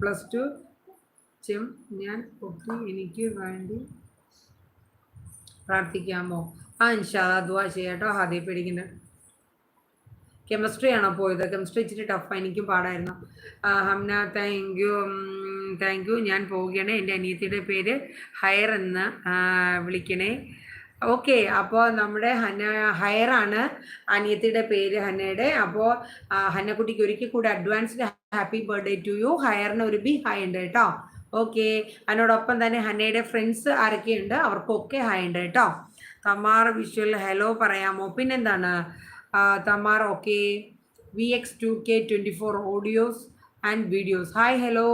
+2 ഞാൻ പൊട്ടി എനിക്ക് വേണ്ടി പ്രാർത്ഥിക്കാമോ? ഇൻഷാ അല്ലാ ദുആ ചെയ്യാം കേട്ടോ. ഹാദി പേടിക്കുന്നത് കെമിസ്ട്രി ആണോ പോയത്? കെമിസ്ട്രി ഇച്ചിരി ടഫാണ്, എനിക്കും പാടായിരുന്നു. Hamna thank you. ഞാൻ പോവുകയാണ്. എൻ്റെ അനിയത്തിയുടെ പേര് ഹയർ എന്ന് വിളിക്കണേ. ഓക്കെ, അപ്പോൾ നമ്മുടെ ഹയറാണ് അനിയത്തിയുടെ പേര് ഹന്നയുടെ. അപ്പോൾ ഹന്നക്കുട്ടിക്ക് ഒരിക്കൽ കൂടെ advanced happy birthday to you. ഹയറിന് ഒരു ബി ഹായ് ഉണ്ട് കേട്ടോ. ഓക്കെ, അതിനോടൊപ്പം തന്നെ ഹന്നയുടെ ഫ്രണ്ട്സ് ആരൊക്കെയുണ്ട് അവർക്കൊക്കെ ഹായ് ഉണ്ട് കേട്ടോ. തമാർ വിഷ്വൽ ഹലോ പറയാമോ? പിന്നെന്താണ് തമാർ? Okay, VX2K24 audios and videos. Hi hello.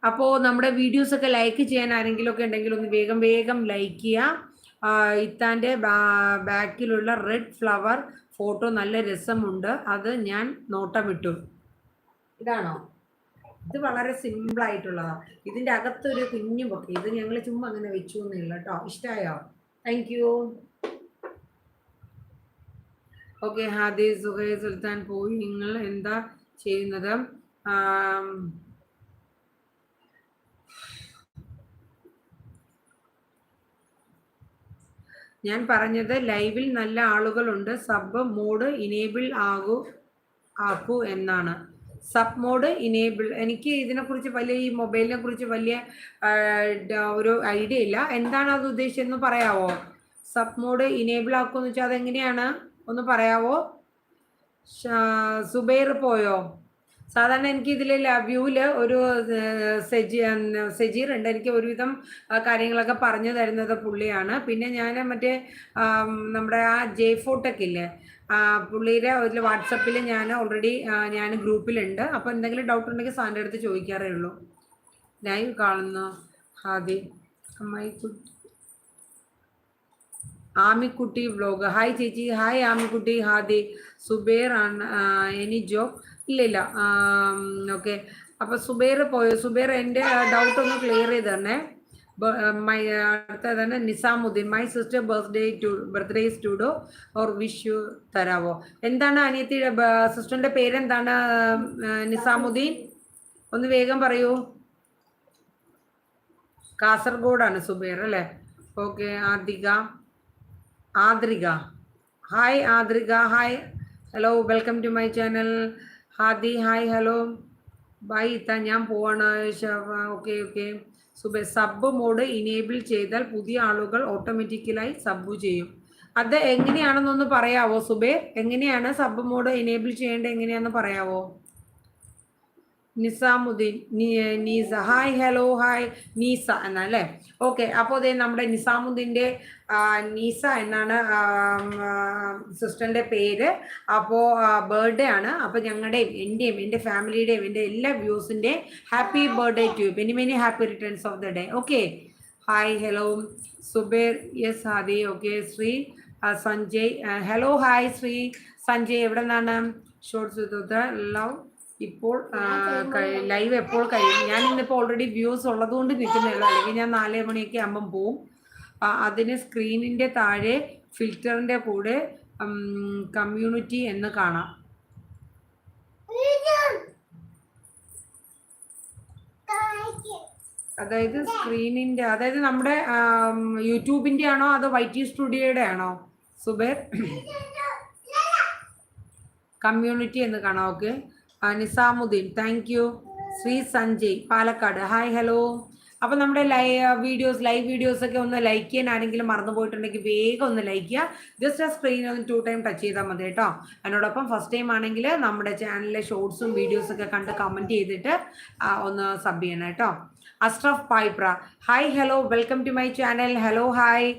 അപ്പോൾ നമ്മുടെ വീഡിയോസൊക്കെ ലൈക്ക് ചെയ്യാൻ ആരെങ്കിലും ഒക്കെ ഉണ്ടെങ്കിൽ ഒന്ന് വേഗം വേഗം ലൈക്ക് ചെയ്യുക. ഇത്താൻ്റെ ബാക്കിലുള്ള റെഡ് ഫ്ലവർ ഫോട്ടോ നല്ല രസമുണ്ട്, അത് ഞാൻ നോട്ടമിട്ടു. ഇതാണോ? ഇത് വളരെ സിമ്പിളായിട്ടുള്ളതാണ്. ഇതിൻ്റെ അകത്തൊരു കുഞ്ഞു പൊക്കെ, ഇത് ഞങ്ങൾ ചുമ്മാ അങ്ങനെ വെച്ചു എന്നില്ല കേട്ടോ. ഇഷ്ടമായോ? Thank you. ഓക്കെ, ഹാദി സുഹൈ സുൽത്താൻ പോയി. നിങ്ങൾ എന്താ ചെയ്യുന്നത്? ഞാൻ പറഞ്ഞത് ലൈവിൽ നല്ല ആളുകളുണ്ട്, സബ് മോഡ് ഇനേബിൾ ആക്കൂ എന്നാണ്. സബ് മോഡ് ഇനേബിൾ, എനിക്ക് ഇതിനെക്കുറിച്ച് വലിയ, ഈ മൊബൈലിനെ കുറിച്ച് വലിയ ഒരു ഐഡിയ ഇല്ല. എന്താണ് അത് ഉദ്ദേശിച്ചതെന്ന് പറയാവോ? സബ് മോഡ് ഇനേബിൾ ആക്കുമെന്ന് വെച്ചാൽ അതെങ്ങനെയാണ് ഒന്ന് പറയാവോ? സുബൈർ പോയോ? സാധാരണ എനിക്ക് ഇതിൽ വ്യൂവിൽ ഒരു സജീർ ഉണ്ട്, എനിക്ക് ഒരുവിധം കാര്യങ്ങളൊക്കെ പറഞ്ഞു തരുന്നത് പുള്ളിയാണ്. പിന്നെ ഞാൻ മറ്റേ നമ്മുടെ ആ ജെ4ടെക് ഇല്ലേ, പുള്ളിയുടെ ഒരു വാട്സപ്പിൽ ഞാൻ ഓൾറെഡി ഞാൻ ഗ്രൂപ്പിലുണ്ട്. അപ്പോൾ എന്തെങ്കിലും ഡൗട്ട് ഉണ്ടെങ്കിൽ സാറിൻ്റെ അടുത്ത് ചോദിക്കാറേ ഉള്ളൂ. ലൈവ് കാണുന്നു ഹാദി. ആമിക്കുട്ടി വ്ലോഗ്. ഹായ് ചേച്ചി. ഹായ് ആമിക്കുട്ടി. ഹാദി. സുബൈർ ആണ്. Any job? ഇല്ല. ഓക്കെ, അപ്പോൾ സുബൈർ പോയോ? സുബൈർ എൻ്റെ ഡൗട്ട് ഒന്ന് ക്ലിയർ ചെയ്ത് തന്നെ. അടുത്ത തന്നെ Nizamuddin. My sister birthday today or wish you തരാവോ? എന്താണ് അനിയത്തിയുടെ സിസ്റ്ററിൻ്റെ പേരെന്താണ്? നിസാമുദ്ദീൻ, ഒന്ന് വേഗം പറയൂ. കാസർഗോഡാണ് സുബൈർ അല്ലേ? Okay, Adrika. Hi Adrika. Hi hello, welcome to my channel. Hadi hi hello. Bye ഇത്ത, ഞാൻ പോവാണ്. ഓക്കെ. സബ് മോഡ് ഇനേബിൾ ചെയ്താൽ പുതിയ ആളുകൾ ഓട്ടോമാറ്റിക്കലായി സബ്ബ് ചെയ്യും. അത് എങ്ങനെയാണെന്നൊന്ന് പറയാവോ സുബൈർ? എങ്ങനെയാണ് സബ് മോഡ് ഇനേബിൾ ചെയ്യേണ്ടത്, എങ്ങനെയാണെന്ന് പറയാവോ? Nizamuddin. Neesa. Hi hello. Hi Neesa എന്നല്ലേ? ഓക്കെ, അപ്പോൾ അതേ നമ്മുടെ നിസാമുദ്ദീൻ്റെ നീസ എന്നാണ് സിസ്റ്ററിൻ്റെ പേര്. അപ്പോൾ ബർത്ത്ഡേ ആണ്. അപ്പോൾ ഞങ്ങളുടെയും എൻ്റെയും എൻ്റെ ഫാമിലിയുടെയും എൻ്റെ എല്ലാ വ്യൂസിൻ്റെയും happy birthday to you. Many happy returns of the day. Okay, hi hello. Zubair yes Hadi. Okay, Shri Sanjay. Hello hi Shri Sanjay. എവിടെ നിന്നാണ്? Shorts love. ഇപ്പോൾ ലൈവ് എപ്പോൾ കഴിയും? ഞാൻ ഇന്നിപ്പോൾ ഓൾറെഡി വ്യൂസ് ഉള്ളതുകൊണ്ട് നിൽക്കുന്നില്ല, അല്ലെങ്കിൽ ഞാൻ 4 മണിയൊക്കെ ആകുമ്പം പോവും. അതിന് സ്ക്രീനിൻ്റെ താഴെ ഫിൽറ്ററിൻ്റെ കൂടെ കമ്മ്യൂണിറ്റി എന്ന് കാണാം. അതായത് സ്ക്രീനിൻ്റെ, അതായത് നമ്മുടെ യൂട്യൂബിൻ്റെ ആണോ അതോ YT സ്റ്റുഡിയോയുടെ ആണോ സുബൈർ? കമ്മ്യൂണിറ്റി എന്ന് കാണാം. Okay, Nizamuddin thank you. Shri Sanjay Palakkad. Hi hello. അപ്പോൾ നമ്മുടെ ലൈവ് വീഡിയോസൊക്കെ ഒന്ന് ലൈക്ക് ചെയ്യാൻ ആരെങ്കിലും മറന്നു പോയിട്ടുണ്ടെങ്കിൽ വേഗം ഒന്ന് ലൈക്ക് ചെയ്യുക. ജസ്റ്റ് ആ സ്ക്രീൻ ഒന്ന് 2 ടൈം ടച്ച് ചെയ്താൽ മതി കേട്ടോ. അതിനോടൊപ്പം ഫസ്റ്റ് ടൈം ആണെങ്കിൽ നമ്മുടെ ചാനലിലെ ഷോർട്സും വീഡിയോസൊക്കെ കണ്ട് കമൻറ്റ് ചെയ്തിട്ട് ഒന്ന് സബ് ചെയ്യണം കേട്ടോ. Ashraf Payipra. Hi hello, welcome to my channel. Hello hi.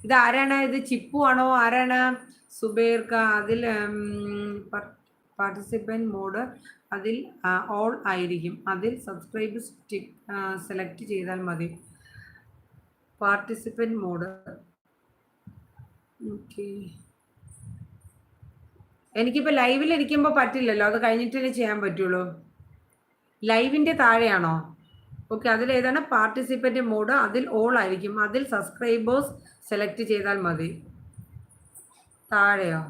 ഇത് ആരാണ്? ഇത് ചിപ്പു ആണോ? ആരാണ്? സുബൈർക്ക. അതിൽ പാർട്ടിസിപ്പൻറ്റ് മോഡ് അതിൽ ഓൾ ആയിരിക്കും. അതിൽ സബ്സ്ക്രൈബ് സെലക്ട് ചെയ്താൽ മതി. Participant mode. ഓക്കെ, എനിക്കിപ്പോൾ ലൈവിലിരിക്കുമ്പോൾ പറ്റില്ലല്ലോ, അത് കഴിഞ്ഞിട്ടേ ചെയ്യാൻ പറ്റുള്ളൂ. ലൈവിൻ്റെ താഴെയാണോ? ഓക്കെ, അതിലേതാണ്? പാർട്ടിസിപ്പൻറ്റ് മോഡ് അതിൽ ഓൾ ആയിരിക്കും. അതിൽ സബ്സ്ക്രൈബേഴ്സ് സെലക്ട് ചെയ്താൽ മതി. താഴെയോ?